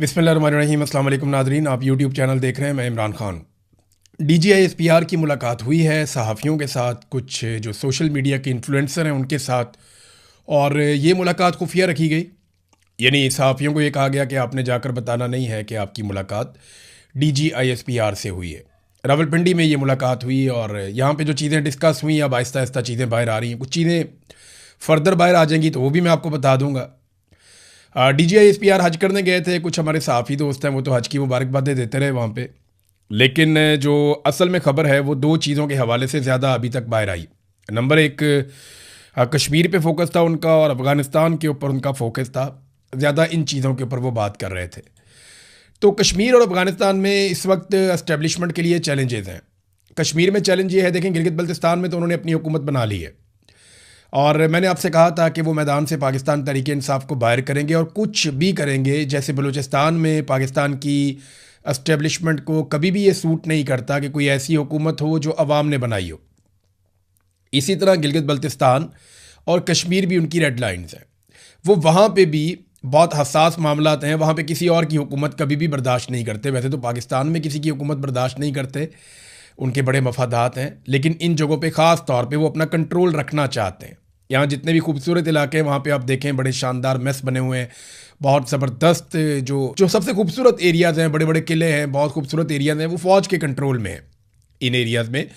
बिस्मिल्लाहिर्रहमानिर्रहीम। अस्सलाम वालेकुम नाज़रीन, आप यूट्यूब चैनल देख रहे हैं। मैं इमरान खान। DGISPR की मुलाकात हुई है सहाफ़ियों के साथ, कुछ जो सोशल मीडिया के इन्फ्लुएंसर हैं उनके साथ, और ये मुलाकात खुफिया रखी गई। यानी सहाफ़ियों को ये कहा गया कि आपने जाकर बताना नहीं है कि आपकी मुलाकात DGISPR से हुई है। रावलपिंडी में ये मुलाकात हुई और यहाँ पे जो चीज़ें डिस्कस हुई, अब आहिस्ता आहिस्ता चीज़ें बाहर आ रही हैं। कुछ चीज़ें फर्दर बाहर आ जाएंगी तो वो भी मैं आपको बता दूंगा। DGISPR हज करने गए थे, कुछ हमारे साफ़ी दोस्त हैं वो तो हज की मुबारकबादें देते रहे वहाँ पे, लेकिन जो असल में ख़बर है वो दो चीज़ों के हवाले से ज़्यादा अभी तक बाहर आई। नंबर एक, कश्मीर पे फोकस था उनका और अफ़गानिस्तान के ऊपर उनका फोकस था ज़्यादा। इन चीज़ों के ऊपर वो बात कर रहे थे। तो कश्मीर और अफ़गानिस्तान में इस वक्त इस्टेब्लिशमेंट के लिए चैलेंजेस हैं। कश्मीर में चैलेंज ये है, देखें गिलगित बल्तिस्तान में तो उन्होंने अपनी हुकूमत बना ली है, और मैंने आपसे कहा था कि वो मैदान से पाकिस्तान तहरीक इंसाफ को बाहर करेंगे और कुछ भी करेंगे। जैसे बलूचिस्तान में पाकिस्तान की एस्टेब्लिशमेंट को कभी भी ये सूट नहीं करता कि कोई ऐसी हुकूमत हो जो अवाम ने बनाई हो। इसी तरह गिलगित बल्तिस्तान और कश्मीर भी उनकी रेड लाइन्स हैं। वो वहाँ पे भी बहुत हसास मामलात हैं, वहाँ पे किसी और की हुकूमत कभी भी बर्दाश्त नहीं करते। वैसे तो पाकिस्तान में किसी की हुकूमत बर्दाश्त नहीं करते, उनके बड़े मफादात हैं, लेकिन इन जगहों पे ख़ास तौर पे वो अपना कंट्रोल रखना चाहते हैं। यहाँ जितने भी खूबसूरत इलाके हैं वहाँ पे आप देखें बड़े शानदार मेस बने हुए हैं, बहुत ज़बरदस्त जो जो सबसे खूबसूरत एरियाज़ हैं, बड़े बड़े किले हैं, बहुत खूबसूरत एरियाज़ हैं, वो फ़ौज के कंट्रोल में हैं इन एरियाज़ में।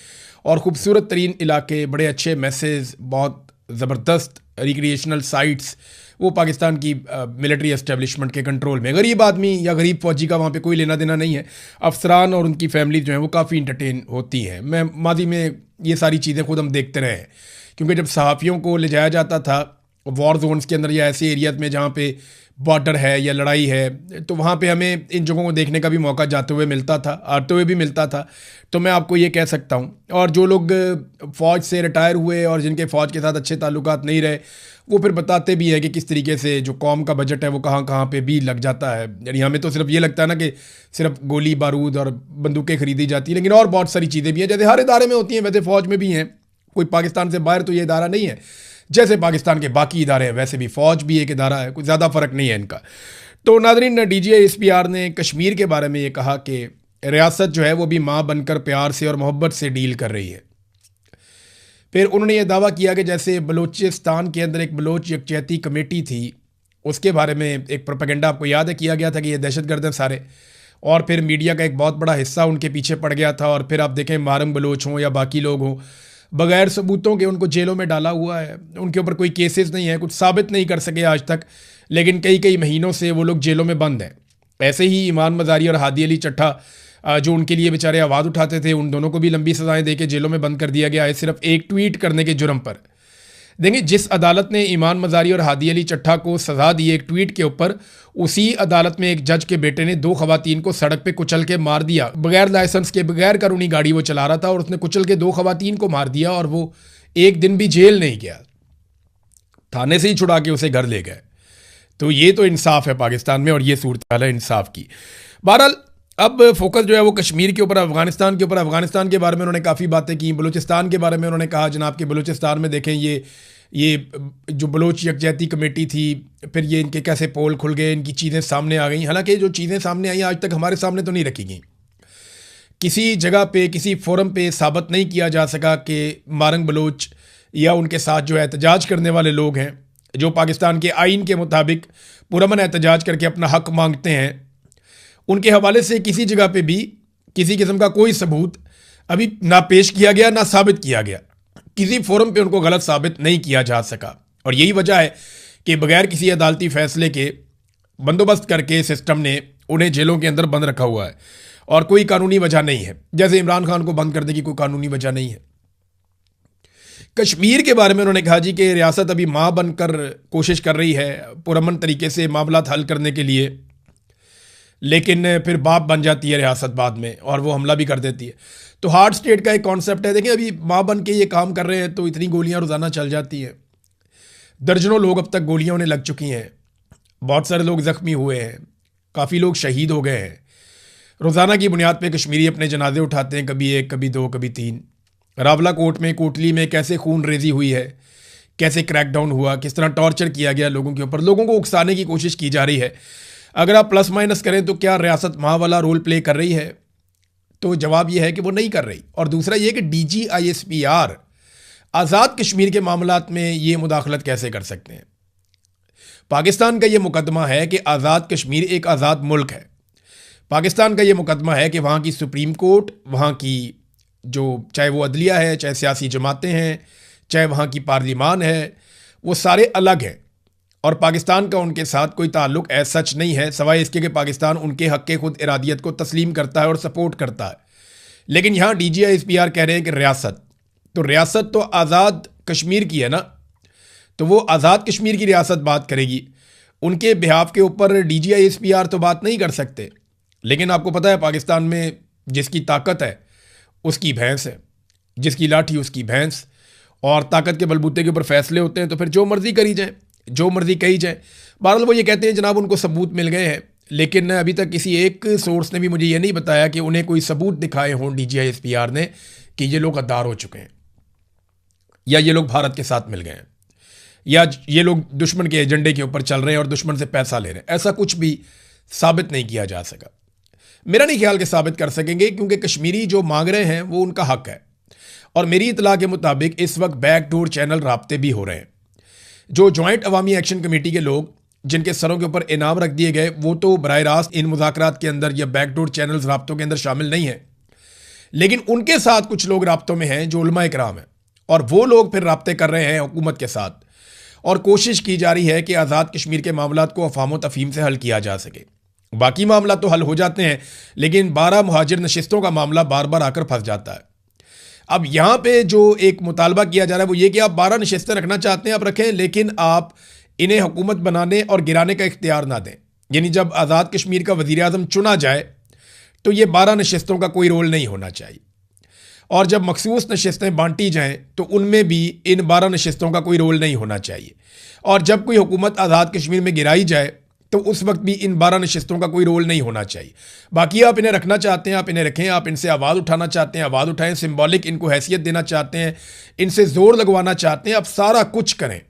और ख़ूबसूरत तरीन इलाके, बड़े अच्छे मैसेज, बहुत ज़बरदस्त रिक्रिएशनल साइट्स, वो पाकिस्तान की मिलिट्री एस्टेब्लिशमेंट के कंट्रोल में। गरीब आदमी या गरीब फौजी का वहाँ पे कोई लेना देना नहीं है। अफसरान और उनकी फैमिली जो हैं वो काफ़ी इंटरटेन होती हैं। मैं माजी में ये सारी चीज़ें खुद हम देखते रहे हैं, क्योंकि जब सहाफ़ियों को ले जाया जाता था वॉर जोन्स के अंदर या ऐसे एरियाज़ में जहाँ पे बॉर्डर है या लड़ाई है, तो वहाँ पे हमें इन जगहों को देखने का भी मौका जाते हुए मिलता था, आते हुए भी मिलता था। तो मैं आपको ये कह सकता हूँ, और जो लोग फ़ौज से रिटायर हुए और जिनके फ़ौज के साथ अच्छे ताल्लुकात नहीं रहे, वो फिर बताते भी है कि किस तरीके से जो कौम का बजट है वो कहाँ कहाँ पे भी लग जाता है। यानी हमें तो सिर्फ ये लगता है ना कि सिर्फ गोली बारूद और बंदूकें खरीदी जाती हैं, लेकिन और बहुत सारी चीज़ें भी हैं जैसे हर इदारे में होती हैं, वैसे फ़ौज में भी हैं। कोई पाकिस्तान से बाहर तो ये इदारा नहीं है, जैसे पाकिस्तान के बाकी इदारे हैं वैसे भी फ़ौज भी एक इदारा है, कोई ज़्यादा फ़र्क नहीं है इनका। तो नाज़रीन, DGISPR ने कश्मीर के बारे में ये कहा कि रियासत जो है वो भी माँ बनकर प्यार से और मोहब्बत से डील कर रही है। फिर उन्होंने ये दावा किया कि जैसे बलूचिस्तान के अंदर एक बलोच यकजहती कमेटी थी, उसके बारे में एक प्रोपेगेंडा आपको याद है किया गया था कि ये दहशतगर्द हैं सारे, और फिर मीडिया का एक बहुत बड़ा हिस्सा उनके पीछे पड़ गया था। और फिर आप देखें मारंग बलोच हों या बाकी लोग हों, बगैर सबूतों के उनको जेलों में डाला हुआ है। उनके ऊपर कोई केसेस नहीं है, कुछ साबित नहीं कर सके आज तक, लेकिन कई कई महीनों से वो लोग जेलों में बंद हैं। ऐसे ही ईमान मज़ारी और हादी अली चट्टा जो उनके लिए बेचारे आवाज़ उठाते थे, उन दोनों को भी लंबी सज़ाएं देके जेलों में बंद कर दिया गया है, सिर्फ एक ट्वीट करने के जुर्म पर। देखिए, जिस अदालत ने ईमान मज़ारी और हादी अली चट्टा को सज़ा दी एक ट्वीट के ऊपर, उसी अदालत में एक जज के बेटे ने दो खवातीन को सड़क पे कुचल के मार दिया। बगैर लाइसेंस के, बगैर कानूनी गाड़ी वो चला रहा था और उसने कुचल के दो खवातीन को मार दिया, और वो एक दिन भी जेल नहीं गया, थाने से ही छुड़ा के उसे घर ले गए। तो ये तो इंसाफ है पाकिस्तान में, और ये सूरत हाल है इंसाफ की। बहरहाल अब फोकस जो है वो कश्मीर के ऊपर, अफगानिस्तान के ऊपर। अफगानिस्तान के बारे में उन्होंने काफ़ी बातें की। बलूचिस्तान के बारे में उन्होंने कहा जनाब कि बलूचिस्तान में देखें ये जो बलोच यकजहती कमेटी थी, फिर ये इनके कैसे पोल खुल गए, इनकी चीज़ें सामने आ गई। हालांकि जो चीज़ें सामने आई आज तक हमारे सामने तो नहीं रखी गई, किसी जगह पे किसी फोरम पे साबित नहीं किया जा सका कि मारंग बलोच या उनके साथ जो एहतजाज करने वाले लोग हैं, जो पाकिस्तान के आइन के मुताबिक पुरअमन एहतजाज करके अपना हक मांगते हैं, उनके हवाले से किसी जगह पे भी किसी किस्म का कोई सबूत अभी ना पेश किया गया, ना साबित किया गया। किसी फोरम पे उनको गलत साबित नहीं किया जा सका, और यही वजह है कि बगैर किसी अदालती फैसले के बंदोबस्त करके सिस्टम ने उन्हें जेलों के अंदर बंद रखा हुआ है, और कोई कानूनी वजह नहीं है। जैसे इमरान खान को बंद करने की कोई कानूनी वजह नहीं है। कश्मीर के बारे में उन्होंने कहा जी कि रियासत अभी माँ बनकर कोशिश कर रही है पुरअमन तरीके से मामला हल करने के लिए, लेकिन फिर बाप बन जाती है रियासत बाद में, और वो हमला भी कर देती है। तो हार्ड स्टेट का एक कॉन्सेप्ट है। देखिए, अभी माँ बन के ये काम कर रहे हैं तो इतनी गोलियां रोज़ाना चल जाती हैं, दर्जनों लोग अब तक गोलियां उन्हें लग चुकी हैं, बहुत सारे लोग ज़ख्मी हुए हैं, काफ़ी लोग शहीद हो गए हैं। रोज़ाना की बुनियाद पे कश्मीरी अपने जनाजे उठाते हैं, कभी एक, कभी दो, कभी तीन। रावला कोट में, कोटली में कैसे खून रेजी हुई है, कैसे क्रैकडाउन हुआ, किस तरह टॉर्चर किया गया लोगों के ऊपर, लोगों को उकसाने की कोशिश की जा रही है। अगर आप प्लस माइनस करें तो क्या रियासत माँ वाला रोल प्ले कर रही है? तो जवाब यह है कि वो नहीं कर रही। और दूसरा ये कि DGISPR आज़ाद कश्मीर के मामलात में ये मुदाखलत कैसे कर सकते हैं? पाकिस्तान का ये मुकदमा है कि आज़ाद कश्मीर एक आज़ाद मुल्क है। पाकिस्तान का ये मुकदमा है कि वहाँ की सुप्रीम कोर्ट, वहाँ की जो चाहे वो अदलिया है, चाहे सियासी जमातें हैं, चाहे वहाँ की पार्लिमान है, वो सारे अलग हैं और पाकिस्तान का उनके साथ कोई ताल्लुक ऐसा सच नहीं है, सवाए इसके कि पाकिस्तान उनके हक़ के खुद इरादियत को तस्लीम करता है और सपोर्ट करता है। लेकिन यहाँ DGISPR कह रहे हैं कि रियासत तो आज़ाद कश्मीर की है ना, तो वो आज़ाद कश्मीर की रियासत बात करेगी, उनके बिहाफ के ऊपर DGISPR तो बात नहीं कर सकते। लेकिन आपको पता है पाकिस्तान में जिसकी ताकत है उसकी भैंस है, जिसकी लाठी उसकी भैंस, और ताकत के बलबूते के ऊपर फैसले होते हैं तो फिर जो मर्जी करी जाए, जो मर्जी कही जाए। बहरहाल वो ये कहते हैं जनाब उनको सबूत मिल गए हैं, लेकिन अभी तक किसी एक सोर्स ने भी मुझे ये नहीं बताया कि उन्हें कोई सबूत दिखाए हों DGISPR ने कि ये लोग गद्दार हो चुके हैं, या ये लोग भारत के साथ मिल गए हैं, या ये लोग दुश्मन के एजेंडे के ऊपर चल रहे हैं और दुश्मन से पैसा ले रहे हैं। ऐसा कुछ भी साबित नहीं किया जा सका। मेरा नहीं ख्याल कि साबित कर सकेंगे, क्योंकि कश्मीरी जो मांग रहे हैं वो उनका हक है। और मेरी इतला के मुताबिक इस वक्त बैकडोर चैनल राब्ते भी हो रहे हैं। जो जॉइंट अवामी एक्शन कमेटी के लोग जिनके सरों के ऊपर इनाम रख दिए गए, वो तो बराह रास्त इन मुज़ाकरात के अंदर या बैकडोर चैनल्स राब्तों के अंदर शामिल नहीं है, लेकिन उनके साथ कुछ लोग राब्तों में हैं जो उलमा इकराम हैं, और वो लोग फिर राब्ते कर रहे हैं हुकूमत के साथ, और कोशिश की जा रही है कि आज़ाद कश्मीर के मामलात को अफाम तफहीम से हल किया जा सके। बाकी मामला तो हल हो जाते हैं, लेकिन 12 मुहाजिर नशिस्तों का मामला बार बार आकर फंस जाता है। अब यहाँ पे जो एक मुतालबा किया जा रहा है वो ये कि आप 12 नशिस्तें रखना चाहते हैं आप रखें, लेकिन आप इन्हें हुकूमत बनाने और गिराने का इख्तियार ना दें। यानी जब आज़ाद कश्मीर का वज़ीर आज़म चुना जाए तो ये 12 नशिस्तों का कोई रोल नहीं होना चाहिए, और जब मखसूस नशिस्तें बांटी जाएँ तो उनमें भी इन 12 नशिस्तों का कोई रोल नहीं होना चाहिए, और जब कोई हुकूमत आज़ाद कश्मीर में गिराई जाए तो उस वक्त भी इन 12 नशिस्तों का कोई रोल नहीं होना चाहिए। बाकी आप इन्हें रखना चाहते हैं, आप इन्हें रखें, आप इनसे आवाज़ उठाना चाहते हैं आवाज़ उठाएं, सिंबॉलिक इनको हैसियत देना चाहते हैं, इनसे ज़ोर लगवाना चाहते हैं, आप सारा कुछ करें,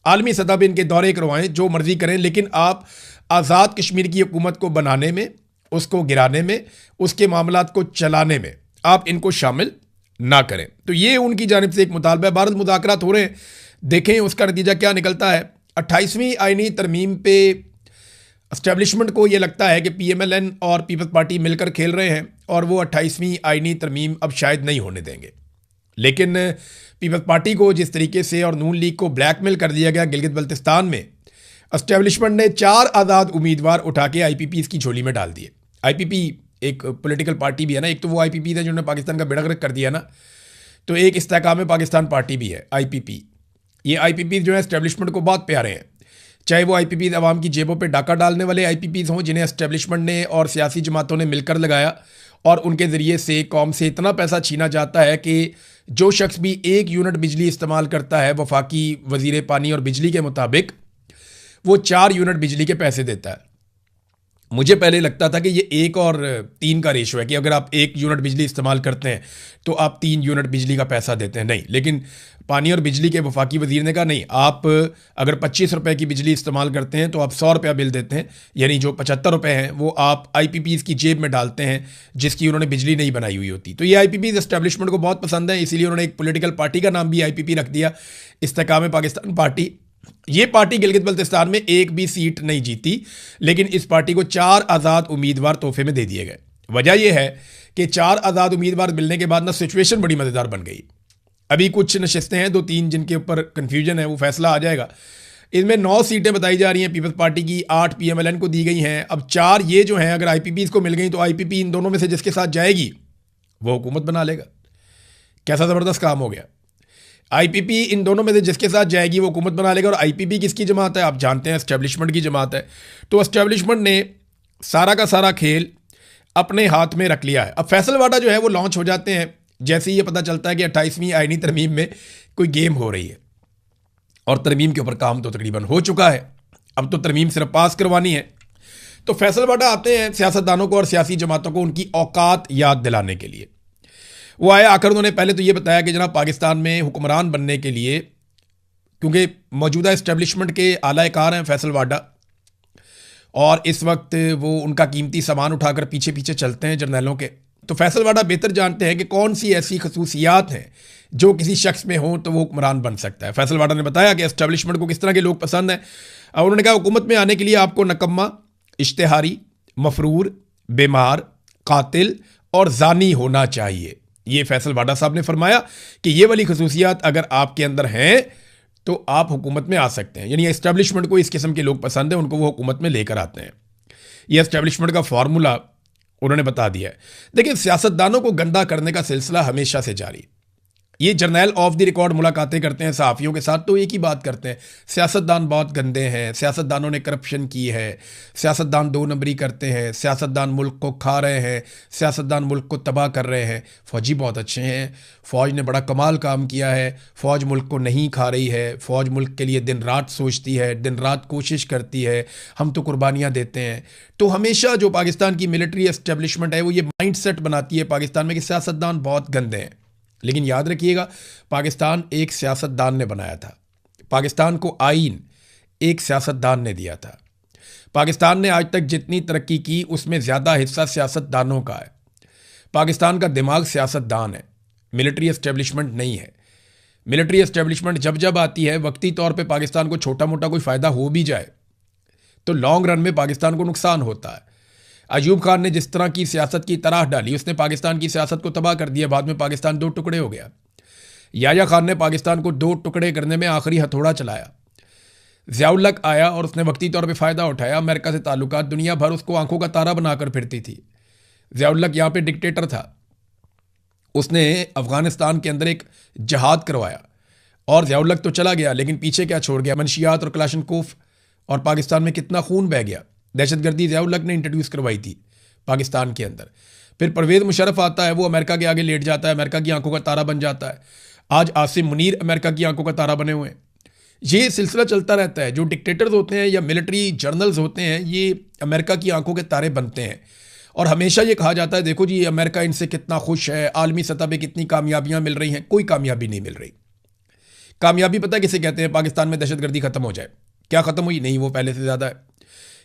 आलमी सतह पर इनके दौरे करवाएं, जो मर्जी करें, लेकिन आप आज़ाद कश्मीर की हुकूमत को बनाने में, उसको गिराने में, उसके मामलात को चलाने में आप इनको शामिल ना करें। तो ये उनकी जानिब से एक मुतालबा है। भारत मुज़ाकरात हो रहे हैं, देखें उसका नतीजा क्या निकलता है। 28वीं आईनी तरमीम पे एस्टेब्लिशमेंट को ये लगता है कि PMLN और पीपल्स पार्टी मिलकर खेल रहे हैं, और वो 28वीं आईनी तरमीम अब शायद नहीं होने देंगे। लेकिन पीपल्स पार्टी को जिस तरीके से और नून लीग को ब्लैकमेल कर दिया गया गिलगित बल्तिस्तान में, एस्टेब्लिशमेंट ने 4 आज़ाद उम्मीदवार उठा के IPPs की झोली में डाल दिए। IPP एक पॉलिटिकल पार्टी भी है ना, एक तो वो IPPs है जिन्होंने पाकिस्तान का बेड़ा गर्क कर दिया ना, तो एक इस्तेहकाम पाकिस्तान पार्टी भी है IPP। ये IPPs जो है एस्टेब्लिशमेंट को बहुत प्यारे हैं, चाहे वो IPPs अवाम की जेबों पे डाका डालने वाले IPPs हों जिन्हें एस्टेब्लिशमेंट ने और सियासी जमातों ने मिलकर लगाया, और उनके ज़रिए से कौम से इतना पैसा छीना जाता है कि जो शख्स भी 1 यूनिट बिजली इस्तेमाल करता है वफाकी वज़ीर पानी और बिजली के मुताबिक वो 4 यूनिट बिजली के पैसे देता है। मुझे पहले लगता था कि ये 1 और 3 का रेशो है कि अगर आप 1 यूनिट बिजली इस्तेमाल करते हैं तो आप 3 यूनिट बिजली का पैसा देते हैं। नहीं, लेकिन पानी और बिजली के वफाकी वज़ीर ने कहा नहीं, आप अगर 25 रुपये की बिजली इस्तेमाल करते हैं तो आप 100 रुपया बिल देते हैं, यानी जो 75 रुपये हैं वो आप IPPs की जेब में डालते हैं जिसकी उन्होंने बिजली नहीं बनाई हुई होती। तो ये IPPs एस्टेब्लिशमेंट को बहुत पसंद है, इसीलिए उन्होंने एक पॉलिटिकल पार्टी का नाम भी IPP रख दिया, इस्तेहकाम पाकिस्तान पार्टी। ये पार्टी गिलगित बल्तिस्तान में एक भी सीट नहीं जीती, लेकिन इस पार्टी को 4 आज़ाद उम्मीदवार तोहफे में दे दिए गए। वजह यह है कि 4 आज़ाद उम्मीदवार मिलने के बाद ना सिचुएशन बड़ी मज़ेदार बन गई। अभी कुछ नशिस्तें हैं 2-3 जिनके ऊपर कन्फ्यूजन है, वो फैसला आ जाएगा। इनमें 9 सीटें बताई जा रही हैं पीपल्स पार्टी की, 8 PMLN को दी गई हैं। अब 4 ये जो हैं अगर IPPs को मिल गई तो IPP इन दोनों में से जिसके साथ जाएगी वो हुकूमत बना लेगा। कैसा ज़बरदस्त काम हो गया। IPP इन दोनों में से जिसके साथ जाएगी वो हुकूमत बना लेगा। और IPP किसकी जमात है? आप जानते हैं एस्टेब्लिशमेंट की जमात है। तो एस्टेब्लिशमेंट ने सारा का सारा खेल अपने हाथ में रख लिया है। अब फैसलवाडा जो है वो लॉन्च हो जाते हैं जैसे ही ये पता चलता है कि 28वीं आईनी तरमीम में कोई गेम हो रही है, और तरमीम के ऊपर काम तो तकरीबन हो चुका है, अब तो तरमीम सिर्फ पास करवानी है। तो फैसलवाडा आते हैं सियासतदानों को और सियासी जमातों को उनकी औकात याद दिलाने के लिए। वो आए, आकर उन्होंने पहले तो ये बताया कि जनाब पाकिस्तान में हुक्मरान बनने के लिए, क्योंकि मौजूदा इस्टेब्लिशमेंट के आला कार हैं फैसलवाडा, और इस वक्त वो उनका कीमती सामान उठाकर पीछे पीछे चलते हैं जर्नैलों के। तो फैसल वाडा बेहतर जानते हैं कि कौन सी ऐसी खसूसियात हैं जो किसी शख्स में हो तो वो हुक्मरान बन सकता है। फैसल वाडा ने बताया कि एस्टेब्लिशमेंट को किस तरह के लोग पसंद हैं। और उन्होंने कहा हुकूमत में आने के लिए आपको नकम्मा, इश्तेहारी, मफरूर, बीमार, कातिल और जानी होना चाहिए। ये फैसल वाडा साहब ने फरमाया कि ये वाली खसूसियात अगर आपके अंदर हैं तो आप हुकूमत में आ सकते हैं। यानी एस्टेब्लिशमेंट को इस किस्म के लोग पसंद हैं, उनको वो हुकूमत में लेकर आते हैं। ये एस्टेब्लिशमेंट का फार्मूला उन्होंने बता दिया है। देखिए, सियासतदानों को गंदा करने का सिलसिला हमेशा से जारी। ये जर्नैल ऑफ द रिकॉर्ड मुलाकातें करते हैं सहाफ़ियों के साथ तो एक ही बात करते हैं, सियासतदान बहुत गंदे हैं, सियासतदानों ने करप्शन की है, सियासतदान दो नंबरी करते हैं, सियासतदान मुल्क को खा रहे हैं, सियासतदान मुल्क को तबाह कर रहे हैं। फ़ौजी बहुत अच्छे हैं, फ़ौज ने बड़ा कमाल काम किया है, फ़ौज मुल्क को नहीं खा रही है, फ़ौज मुल्क के लिए दिन रात सोचती है, दिन रात कोशिश करती है, हम तो कुर्बानियाँ देते हैं। तो हमेशा जो पाकिस्तान की मिलिट्री एस्टेब्लिशमेंट है वो ये माइंड सेट बनाती है पाकिस्तान में कि सियासतदान बहुत गंदे हैं। लेकिन याद रखिएगा, पाकिस्तान एक सियासतदान ने बनाया था, पाकिस्तान को आइन एक सियासतदान ने दिया था। पाकिस्तान ने आज तक जितनी तरक्की की उसमें ज़्यादा हिस्सा सियासतदानों का है। पाकिस्तान का दिमाग सियासतदान है, मिलिट्री एस्टेब्लिशमेंट नहीं है। मिलिट्री एस्टेब्लिशमेंट जब जब आती है वक्ती तौर पे पाकिस्तान को छोटा मोटा कोई फ़ायदा हो भी जाए तो लॉन्ग रन में पाकिस्तान को नुकसान होता है। अयूब खान ने जिस तरह की सियासत की तरह डाली, उसने पाकिस्तान की सियासत को तबाह कर दिया। बाद में पाकिस्तान दो टुकड़े हो गया। याया खान ने पाकिस्तान को दो टुकड़े करने में आखिरी हथौड़ा चलाया। ज़ियाउल हक आया और उसने वक्ती तौर पे फ़ायदा उठाया। अमेरिका से ताल्लुकात, दुनिया भर उसको आंखों का तारा बनाकर फिरती थी। ज़ियाउल हक यहाँ पे डिक्टेटर था, उसने अफ़गानिस्तान के अंदर एक जहाद करवाया और ज़ियाउल हक तो चला गया, लेकिन पीछे क्या छोड़ गया? मंशियात और क्लाशनकोफ, और पाकिस्तान में कितना खून बह गया। दहशतगर्दी ज़ियाउल हक ने इंट्रोड्यूस करवाई थी पाकिस्तान के अंदर। फिर परवेज़ मुशर्रफ आता है, वो अमेरिका के आगे लेट जाता है, अमेरिका की आंखों का तारा बन जाता है। आज आसिम मुनीर अमेरिका की आंखों का तारा बने हुए हैं। ये सिलसिला चलता रहता है। जो डिक्टेटर्स होते हैं या मिलिट्री जर्नल्स होते हैं, ये अमेरिका की आंखों के तारे बनते हैं। और हमेशा ये कहा जाता है, देखो जी अमेरिका इनसे कितना खुश है, आलमी सतह पर कितनी कामयाबियाँ मिल रही हैं। कोई कामयाबी नहीं मिल रही। कामयाबी पता है किसे कहते हैं? पाकिस्तान में दहशतगर्दी खत्म हो जाए। क्या खत्म हुई? नहीं, वो पहले से ज़्यादा है।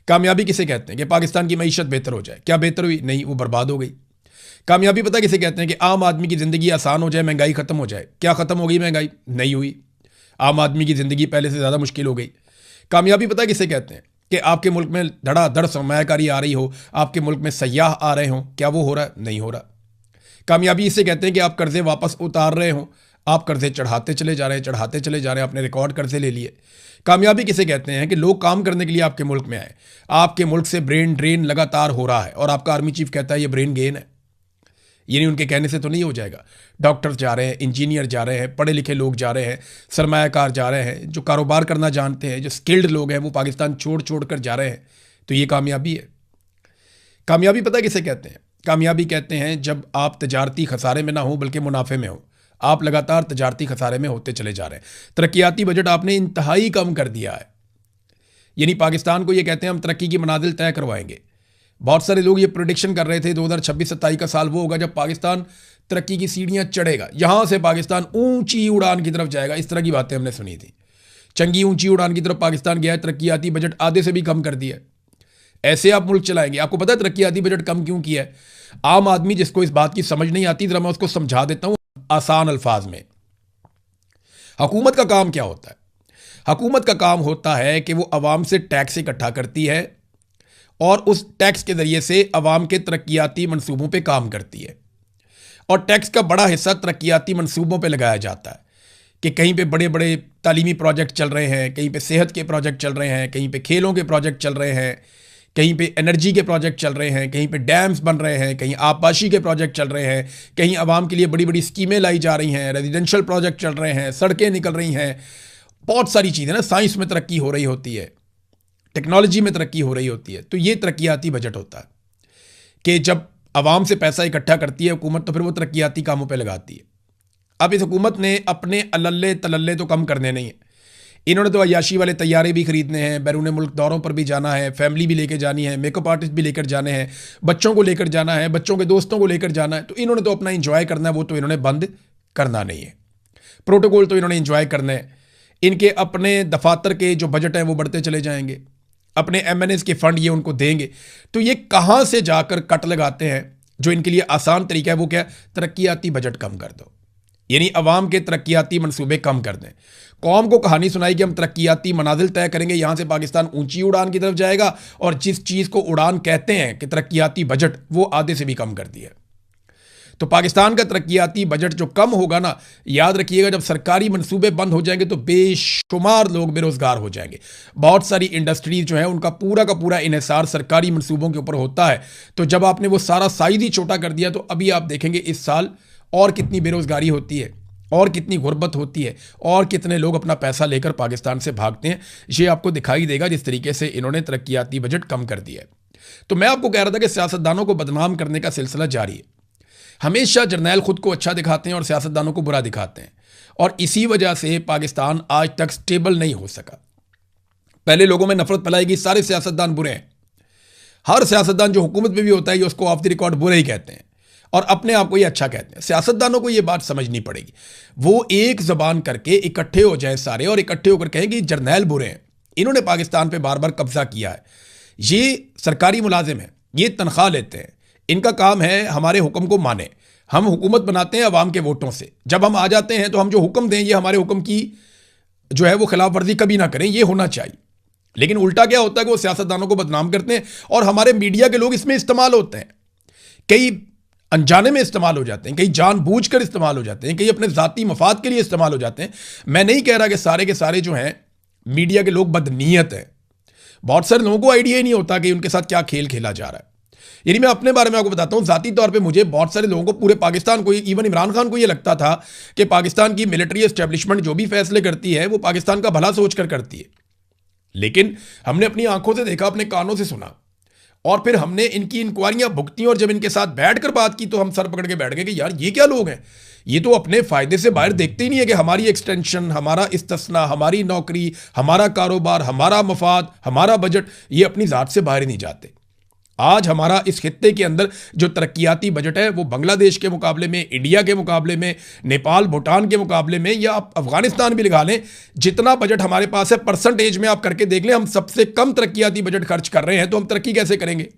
कामयाबी किसे कहते हैं? कि पाकिस्तान की मईशत बेहतर हो जाए। क्या बेहतर हुई? नहीं, वो बर्बाद हो गई। कामयाबी पता किसे कहते हैं? कि आम आदमी की ज़िंदगी आसान हो जाए, महंगाई खत्म हो जाए। क्या खत्म हो गई महंगाई? नहीं हुई, आम आदमी की ज़िंदगी पहले से ज़्यादा मुश्किल हो गई। कामयाबी पता किसे कहते हैं? कि आपके मुल्क में धड़ाधड़ सरमायाकारी आ रही हो, आपके मुल्क में सयाह आ रहे हों। क्या वो हो रहा है? नहीं हो रहा। कामयाबी इसे कहते हैं कि आप कर्जे वापस उतार रहे हों, आप कर्जे चढ़ाते चले जा रहे हैं, चढ़ाते चले जा रहे हैं, आपने रिकॉर्ड कर्जे ले लिए। कामयाबी किसे कहते हैं? कि लोग काम करने के लिए आपके मुल्क में आए, आपके मुल्क से ब्रेन ड्रेन लगातार हो रहा है और आपका आर्मी चीफ कहता है ये ब्रेन गेन है। ये नहीं, उनके कहने से तो नहीं हो जाएगा। डॉक्टर्स जा रहे हैं, इंजीनियर जा रहे हैं, पढ़े लिखे लोग जा रहे हैं, सरमायाकार जा रहे हैं, जो कारोबार करना जानते हैं, जो स्किल्ड लोग हैं वो पाकिस्तान छोड़ छोड़ कर जा रहे हैं। तो ये कामयाबी है। कामयाबी पता किसे कहते हैं? कामयाबी कहते हैं जब आप तजारती खसारे में ना हो बल्कि मुनाफे में हो। आप लगातार तजारती खसारे में होते चले जा रहे हैं। तरक्याती बजट आपने इंतहाई कम कर दिया है। यानी पाकिस्तान को ये कहते हैं हम तरक्की की मनाजिल तय करवाएंगे। बहुत सारे लोग ये प्रेडिक्शन कर रहे थे 2026-27 का साल वो होगा जब पाकिस्तान तरक्की की सीढ़ियाँ चढ़ेगा, यहाँ से पाकिस्तान ऊंची उड़ान की तरफ जाएगा। इस तरह की बातें हमने सुनी थी। चंगी ऊंची उड़ान की तरफ पाकिस्तान गया है, तरक्याती बजट आधे से भी कम कर दिया। ऐसे आप मुल्क चलाएंगे? आपको पता है तरक्याती बजट कम क्यों किया है? आम आदमी जिसको इस बात की समझ नहीं आती, जरा मैं उसको समझा देता हूं आसान अल्फाज में। हुकूमत का काम क्या होता है? हुकूमत का काम होता है कि वो अवाम से टैक्स इकट्ठा करती है और उस टैक्स के जरिए से अवाम के तरक्याती मंसूबों पे काम करती है। और टैक्स का बड़ा हिस्सा तरक्याती मंसूबों पे लगाया जाता है कि कहीं पे बड़े बड़े तालीमी प्रोजेक्ट चल रहे हैं, कहीं पे सेहत के प्रोजेक्ट चल रहे हैं, कहीं पे खेलों के प्रोजेक्ट चल रहे हैं, कहीं पे एनर्जी के प्रोजेक्ट चल रहे हैं, कहीं पे डैम्स बन रहे हैं, कहीं आबपाशी के प्रोजेक्ट चल रहे हैं, कहीं आवाम के लिए बड़ी बड़ी स्कीमें लाई जा रही हैं, रेजिडेंशियल प्रोजेक्ट चल रहे हैं, सड़कें निकल रही हैं। बहुत सारी चीज़ें ना, साइंस में तरक्की हो रही होती है, टेक्नोलॉजी में तरक्की हो रही होती है। तो ये तरक्याती बजट होता है कि जब आवाम से पैसा इकट्ठा करती है हुकूमत तो फिर वो तरक्याती कामों पर लगाती है। अब इस हुकूमत ने अपने अल्ले तलल्ले तो कम करने नहीं है। इन्होंने तो अयाशी वाले तैयारे भी खरीदने हैं, बैरून मुल्क दौरों पर भी जाना है, फैमिली भी लेकर जानी है, मेकअप आर्टिस्ट भी लेकर जाने हैं, बच्चों को लेकर जाना है, बच्चों के दोस्तों को लेकर जाना है। तो इन्होंने तो अपना इंजॉय करना है, वो तो इन्होंने बंद करना नहीं है। प्रोटोकॉल तो इन्होंने इंजॉय करना है। इनके अपने दफातर के जो बजट हैं वो बढ़ते चले जाएंगे। अपने MNAs के फंड ये उनको देंगे। तो ये कहाँ से जाकर कट लगाते हैं? जो इनके लिए आसान तरीका है वो क्या है? तरक्याती बजट कम कर दो, यानी अवाम के तरक्याती मंसूबे कम कर दें। कौम को कहानी सुनाई कि हम तरक्याती मनाजिल तय करेंगे, यहाँ से पाकिस्तान ऊंची उड़ान की तरफ जाएगा, और जिस चीज़ को उड़ान कहते हैं कि तरक्याती बजट, वो आधे से भी कम कर दिया। तो पाकिस्तान का तरक्याती बजट जो कम होगा ना, याद रखिएगा, जब सरकारी मंसूबे बंद हो जाएंगे तो बेशुमार लोग बेरोजगार हो जाएंगे। बहुत सारी इंडस्ट्रीज जो हैं उनका पूरा का पूरा इन्हिसार सरकारी मंसूबों के ऊपर होता है। तो जब आपने वो सारा साइज ही छोटा कर दिया, तो अभी आप देखेंगे इस साल और कितनी बेरोजगारी होती है, और कितनी गुर्बत होती है, और कितने लोग अपना पैसा लेकर पाकिस्तान से भागते हैं। ये आपको दिखाई देगा जिस तरीके से इन्होंने तरक्याती बजट कम कर दिया है। तो मैं आपको कह रहा था कि सियासतदानों को बदनाम करने का सिलसिला जारी है। हमेशा जर्नैल खुद को अच्छा दिखाते हैं और सियासतदानों को बुरा दिखाते हैं, और इसी वजह से पाकिस्तान आज तक स्टेबल नहीं हो सका। पहले लोगों में नफरत फैलाएगी, सारे सियासतदान बुरे हैं। हर सियासतदान जो हुकूमत में भी होता है ये उसको ऑफ द रिकॉर्ड बुरे ही कहते हैं, और अपने आप को ये अच्छा कहते हैं। सियासतदानों को ये बात समझनी पड़ेगी। वो एक जबान करके इकट्ठे हो जाए सारे, और इकट्ठे होकर कहें कि जर्नैल बुरे हैं, इन्होंने पाकिस्तान पे बार बार कब्जा किया है, ये सरकारी मुलाजिम है, ये तनख्वाह लेते हैं, इनका काम है हमारे हुक्म को माने। हम हुकूमत बनाते हैं अवाम के वोटों से, जब हम आ जाते हैं तो हम जो हुक्म दें ये हमारे हुक्म की जो है वो खिलाफ वर्जी कभी ना करें, ये होना चाहिए। लेकिन उल्टा क्या होता है कि वो सियासतदानों को बदनाम करते हैं, और हमारे मीडिया के लोग इसमें इस्तेमाल होते हैं। कई अनजाने में इस्तेमाल हो जाते हैं, कई जानबूझकर इस्तेमाल हो जाते हैं, कई अपने ज़ाती मफाद के लिए इस्तेमाल हो जाते हैं। मैं नहीं कह रहा कि सारे के सारे जो हैं मीडिया के लोग बदनीयत हैं। बहुत सारे लोगों को आइडिया ही नहीं होता कि उनके साथ क्या खेल खेला जा रहा है। यानी मैं अपने बारे में आपको बताता हूं, ज़ाती तौर पे मुझे बहुत सारे लोगों को, पूरे पाकिस्तान को, इवन इमरान खान को ये लगता था कि पाकिस्तान की मिलिट्री एस्टेब्लिशमेंट जो भी फैसले करती है वो पाकिस्तान का भला सोचकर करती है। लेकिन हमने अपनी आंखों से देखा, अपने कानों से सुना, और फिर हमने इनकी इंक्वायरियां भुगती, और जब इनके साथ बैठकर बात की तो हम सर पकड़ के बैठ गए कि यार ये क्या लोग हैं, ये तो अपने फायदे से बाहर देखते ही नहीं है कि हमारी एक्सटेंशन, हमारा इस्तिस्ना, हमारी नौकरी, हमारा कारोबार, हमारा मफाद, हमारा बजट, ये अपनी ज़ात से बाहर ही नहीं जाते। आज हमारा इस खित्ते के अंदर जो तरक्याती बजट है वो बांग्लादेश के मुकाबले में, इंडिया के मुकाबले में, नेपाल भूटान के मुकाबले में, या आप अफगानिस्तान भी लगा लें, जितना बजट हमारे पास है परसेंटेज में आप करके देख लें, हम सबसे कम तरक्याती बजट खर्च कर रहे हैं। तो हम तरक्की कैसे करेंगे?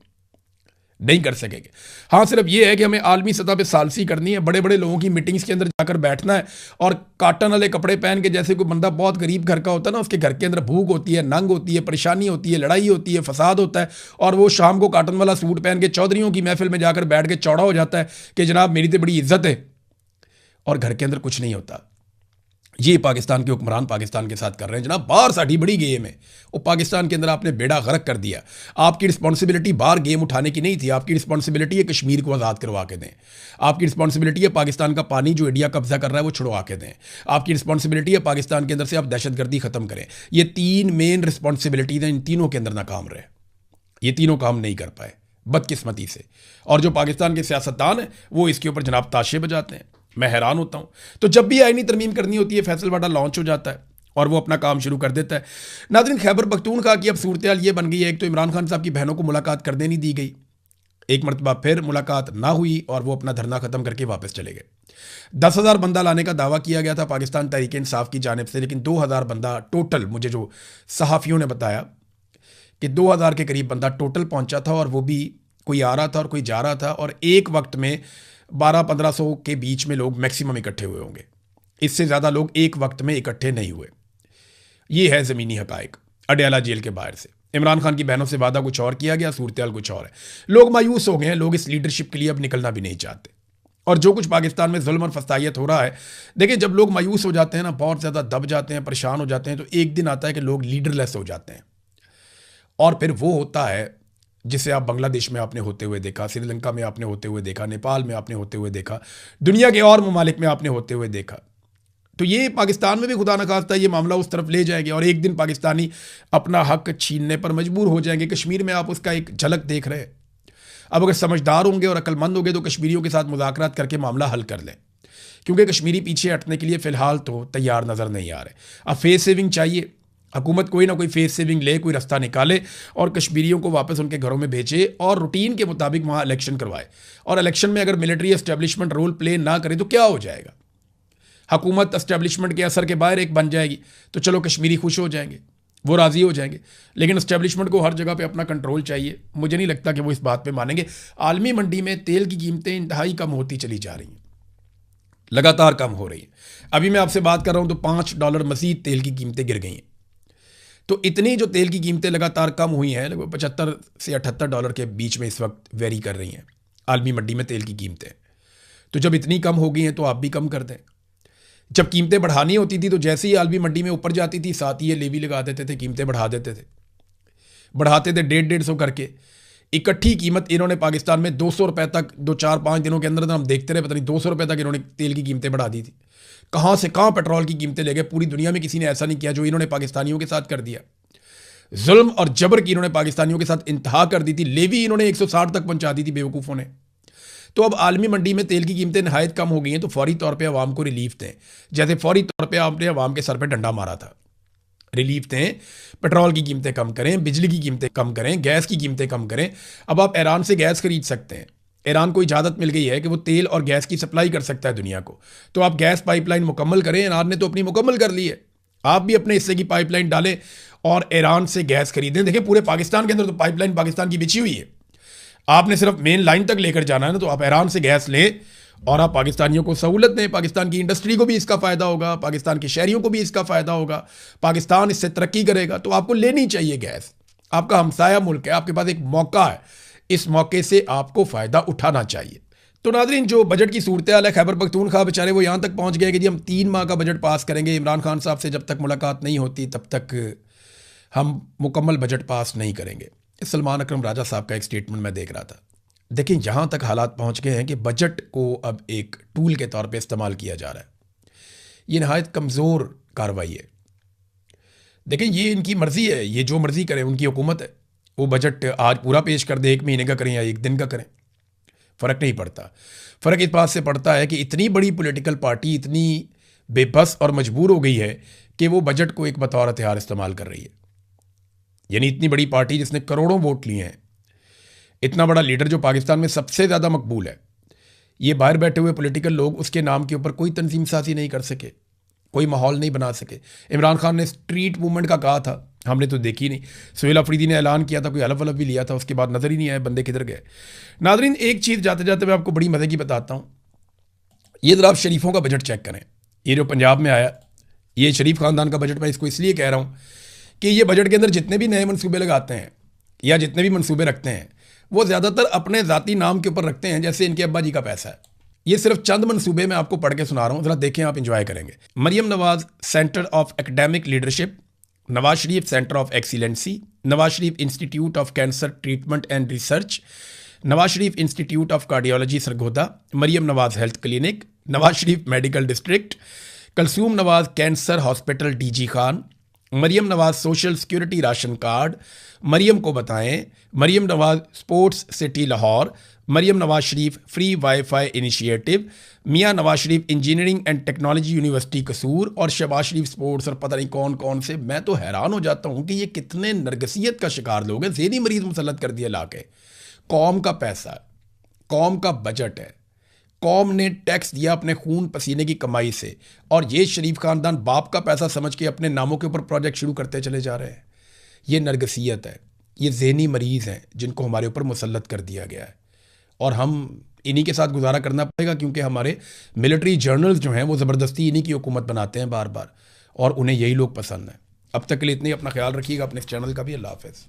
नहीं कर सकेंगे। हाँ, सिर्फ ये है कि हमें आलमी सतह पे सालसी करनी है, बड़े बड़े लोगों की मीटिंग्स के अंदर जाकर बैठना है, और काटन वाले कपड़े पहन के, जैसे कोई बंदा बहुत गरीब घर का होता है ना, उसके घर के अंदर भूख होती है, नंग होती है, परेशानी होती है, लड़ाई होती है, फसाद होता है, और वो शाम को काटन वाला सूट पहन के चौधरियों की महफिल में जाकर बैठ के चौड़ा हो जाता है कि जनाब मेरी तो बड़ी इज्जत है, और घर के अंदर कुछ नहीं होता। ये पाकिस्तान के हुक्मरान पाकिस्तान के साथ कर रहे हैं जनाब। बाहर साड़ी बड़ी गेम है, वो पाकिस्तान के अंदर आपने बेड़ा गर्क कर दिया। आपकी रिस्पॉन्सिबिलिटी बाहर गेम उठाने की नहीं थी, आपकी रिस्पॉन्सिबिलिटी है कश्मीर को आज़ाद करवा के दें। आपकी रिस्पॉन्सिबिलिटी है पाकिस्तान का पानी जो इंडिया कब्जा कर रहा है वो छुड़वा के दें। आपकी रिस्पॉन्सिबिलिटी है पाकिस्तान के अंदर से आप दहशतगर्दी ख़त्म करें। ये 3 मेन रिस्पॉन्सिबिलिटीज़ हैं, इन तीनों के अंदर नाकाम रहे, ये तीनों काम नहीं कर पाए बदकिस्मती से। और जो पाकिस्तान के सियासतदान हैं वो इसके ऊपर जनाब ताशे बजाते हैं। मैं हैरान होता हूं। तो जब भी आईनी तरमीम करनी होती है, फैसलवाड़ा लॉन्च हो जाता है और वो अपना काम शुरू कर देता है। नाज़रीन, खैबर पख्तूनख्वा की अब सूरत हाल ये बन गई है, एक तो इमरान खान साहब की बहनों को मुलाकात करने नहीं दी गई, एक मरतबा फिर मुलाकात ना हुई और वो अपना धरना ख़त्म करके वापस चले गए। 10,000 बंदा लाने का दावा किया गया था पाकिस्तान तहरीक इंसाफ की जानिब से, लेकिन 2,000 बंदा टोटल, मुझे जो सहाफ़ियों ने बताया कि 2,000 के करीब बंदा टोटल पहुँचा था, और वो भी कोई आ रहा था और कोई जा रहा था, और एक वक्त में 1200-1500 के बीच में लोग मैक्सिमम इकट्ठे हुए होंगे। इससे ज़्यादा लोग एक वक्त में इकट्ठे नहीं हुए। ये है ज़मीनी हक़ाइक़ अडयाला जेल के बाहर से। इमरान खान की बहनों से वादा कुछ और किया गया, सूरत हाल कुछ और है। लोग मायूस हो गए हैं, लोग इस लीडरशिप के लिए अब निकलना भी नहीं चाहते। और जो कुछ पाकिस्तान में जुल्म और फसाइयत हो रहा है, देखिए जब लोग मायूस हो जाते हैं ना, बहुत ज़्यादा दब जाते हैं, परेशान हो जाते हैं, तो एक दिन आता है कि लोग लीडरलेस हो जाते हैं। और फिर वो होता है जिसे आप बांग्लादेश में आपने होते हुए देखा, श्रीलंका में आपने होते हुए देखा, नेपाल में आपने होते हुए देखा, दुनिया के और ममालिक में आपने होते हुए देखा। तो ये पाकिस्तान में भी खुदा न खास्ता ये मामला उस तरफ ले जाएंगे और एक दिन पाकिस्तानी अपना हक छीनने पर मजबूर हो जाएंगे। कश्मीर में आप उसका एक झलक देख रहे हैं। अब अगर समझदार होंगे और अक्लमंद होंगे तो कश्मीरियों के साथ मुज़ाकरात करके मामला हल कर लें, क्योंकि कश्मीरी पीछे हटने के लिए फ़िलहाल तो तैयार नज़र नहीं आ रहे। अब फेस सेविंग चाहिए, हुकूमत कोई ना कोई फेस सेविंग ले, कोई रास्ता निकाले और कश्मीरियों को वापस उनके घरों में भेजे और रूटीन के मुताबिक वहाँ इलेक्शन करवाए। और इलेक्शन में अगर मिलिट्री एस्टेब्लिशमेंट रोल प्ले ना करे तो क्या हो जाएगा? हुकूमत एस्टेब्लिशमेंट के असर के बाहर एक बन जाएगी, तो चलो कश्मीरी खुश हो जाएंगे। वो राज़ी हो जाएंगे। लेकिन इस्टेब्लिशमेंट को हर जगह पे अपना कंट्रोल चाहिए। मुझे नहीं लगता कि वो इस बात पे मानेंगे। आलमी मंडी में तेल की कीमतें इंतहाई कम होती चली जा रही हैं, लगातार कम हो रही हैं। अभी मैं आपसे बात कर रहा हूँ तो $5 मज़ीद तेल की कीमतें गिर गई हैं। तो इतनी जो तेल की कीमतें लगातार कम हुई हैं, लगभग $75 से $78 के बीच में इस वक्त वेरी कर रही हैं आलमी मंडी में तेल की कीमतें। तो जब इतनी कम हो गई हैं तो आप भी कम कर दें। जब कीमतें बढ़ानी होती थी तो जैसे ही आलमी मंडी में ऊपर जाती थी, साथ ही ये लेवी लगा देते थे, कीमतें बढ़ा देते थे, बढ़ाते थे 150-150 करके। इकट्ठी कीमत इन्होंने पाकिस्तान में 200 रुपये तक 2-4-5 दिनों के अंदर हम देखते रहे, पता नहीं 200 रुपये तक इन्होंने तेल की कीमतें बढ़ा दी थी। कहाँ से कहाँ पेट्रोल की कीमतें ले गए, पूरी दुनिया में किसी ने ऐसा नहीं किया जो इन्होंने पाकिस्तानियों के साथ कर दिया। जुल्म और जबर की इन्होंने पाकिस्तानियों के साथ इंतहा कर दी थी। लेवी इन्होंने 160 तक पहुंचा दी थी बेवकूफ़ों ने। तो अब आलमी मंडी में तेल की कीमतें नहायत कम हो गई हैं, तो फौरी तौर पे आवाम को रिलीफ दें, जैसे फौरी तौर पे आपने आवाम के सर पे डंडा मारा था। रिलीफ दें, पेट्रोल की कीमतें कम करें, बिजली की कीमतें कम करें, गैस की कीमतें कम करें। अब आप ईरान से गैस खरीद सकते हैं। ईरान को इजाज़त मिल गई है कि वो तेल और गैस की सप्लाई कर सकता है दुनिया को। तो आप गैस पाइपलाइन मुकम्मल करें। ईरान ने तो अपनी मुकम्मल कर ली है, आप भी अपने हिस्से की पाइपलाइन डालें और ईरान से गैस खरीदें। देखिए पूरे पाकिस्तान के अंदर तो पाइपलाइन पाकिस्तान की बिछी हुई है, आपने सिर्फ मेन लाइन तक लेकर जाना है ना। तो आप ईरान से गैस लें और आप पाकिस्तानियों को सहूलत दें। पाकिस्तान की इंडस्ट्री को भी इसका फ़ायदा होगा, पाकिस्तान के शहरियों को भी इसका फ़ायदा होगा, पाकिस्तान इससे तरक्की करेगा। तो आपको लेनी चाहिए गैस, आपका हमसाया मुल्क है, आपके पास एक मौका है, इस मौके से आपको फ़ायदा उठाना चाहिए। तो नाज़रीन, जो बजट की सूरत हाल है खैबर पख्तूनख्वा बेचारे वो यहाँ तक पहुँच गए कि जी हम 3 माह का बजट पास करेंगे। इमरान खान साहब से जब तक मुलाकात नहीं होती तब तक हम मुकम्मल बजट पास नहीं करेंगे। सलमान अकरम राजा साहब का एक स्टेटमेंट मैं देख रहा था। देखिए यहाँ तक हालात पहुँच गए हैं कि बजट को अब एक टूल के तौर पे इस्तेमाल किया जा रहा है। ये नहायत कमज़ोर कार्रवाई है। देखिए ये इनकी मर्ज़ी है, ये जो मर्ज़ी करें, उनकी हुकूमत है। वो बजट आज पूरा पेश कर दे, 1 महीने का करें या 1 दिन का करें, फ़र्क नहीं पड़ता। फ़र्क इस बात से पड़ता है कि इतनी बड़ी पॉलिटिकल पार्टी इतनी बेबस और मजबूर हो गई है कि वो बजट को एक बतौर हथियार इस्तेमाल कर रही है। यानी इतनी बड़ी पार्टी जिसने करोड़ों वोट लिए हैं, इतना बड़ा लीडर जो पाकिस्तान में सबसे ज़्यादा मकबूल है, ये बाहर बैठे हुए पॉलिटिकल लोग उसके नाम के ऊपर कोई तंजीम साजी नहीं कर सके, कोई माहौल नहीं बना सके। इमरान खान ने स्ट्रीट मूवमेंट का कहा था, हमने तो देखी नहीं। सुहेल अफरीदी ने ऐलान किया था, कोई हलफ वलफ भी लिया था, उसके बाद नज़र ही नहीं आए बंदे किधर गए। नाज़रीन एक चीज़ जाते जाते मैं आपको बड़ी मज़े की बताता हूँ। ये ज़रा आप शरीफों का बजट चेक करें। ये जो पंजाब में आया, ये शरीफ ख़ानदान का बजट, मैं इसको इसलिए कह रहा हूँ कि ये बजट के अंदर जितने भी नए मनसूबे लगाते हैं या जितने भी मनसूबे रखते हैं वो ज़्यादातर अपने ज़ाती नाम के ऊपर रखते हैं, जैसे इनके अब्बा जी का पैसा है। ये सिर्फ चंद मनसूबे मैं आपको पढ़ के सुना रहा हूँ, ज़रा देखें, आप इंजॉय करेंगे। Maryam Nawaz centre of academic leadership, Nawaz Sharif centre of excellency, Nawaz Sharif institute of cancer treatment and research, Nawaz Sharif institute of cardiology Sargodha, Maryam Nawaz health clinic, Nawaz Sharif medical district, Kulsoom Nawaz cancer hospital DG Khan, Maryam Nawaz social security ration card, Maryam को बताएं, Maryam Nawaz sports city Lahore, Maryam Nawaz Sharif free WiFi initiative, Mian Nawaz Sharif engineering and technology university कसूर और शहबाज शरीफ sports और पता नहीं कौन कौन से। मैं तो हैरान हो जाता हूँ कि ये कितने नरगसियत का शिकार लोग हैं। ज़हनी मरीज मुसल्लत कर दिया लाके। कौम का पैसा है, कौम का बजट है, कौम ने टैक्स दिया अपने खून पसीने की कमाई से, और ये शरीफ खानदान बाप का पैसा समझ के अपने नामों के ऊपर प्रोजेक्ट शुरू करते चले जा रहे हैं। ये नरगसियत है, ये ज़हनी मरीज़ हैं जिनको हमारे ऊपर मुसल्लत कर दिया गया है, और हम इन्हीं के साथ गुजारा करना पड़ेगा क्योंकि हमारे मिलिट्री जर्नल्स जो हैं वो ज़बरदस्ती इन्हीं की हुकूमत बनाते हैं बार बार, और उन्हें यही लोग पसंद हैं। अब तक के लिए इतनी, अपना ख्याल रखिएगा, अपने इस चैनल का भी। अल्लाह हाफ़िज़।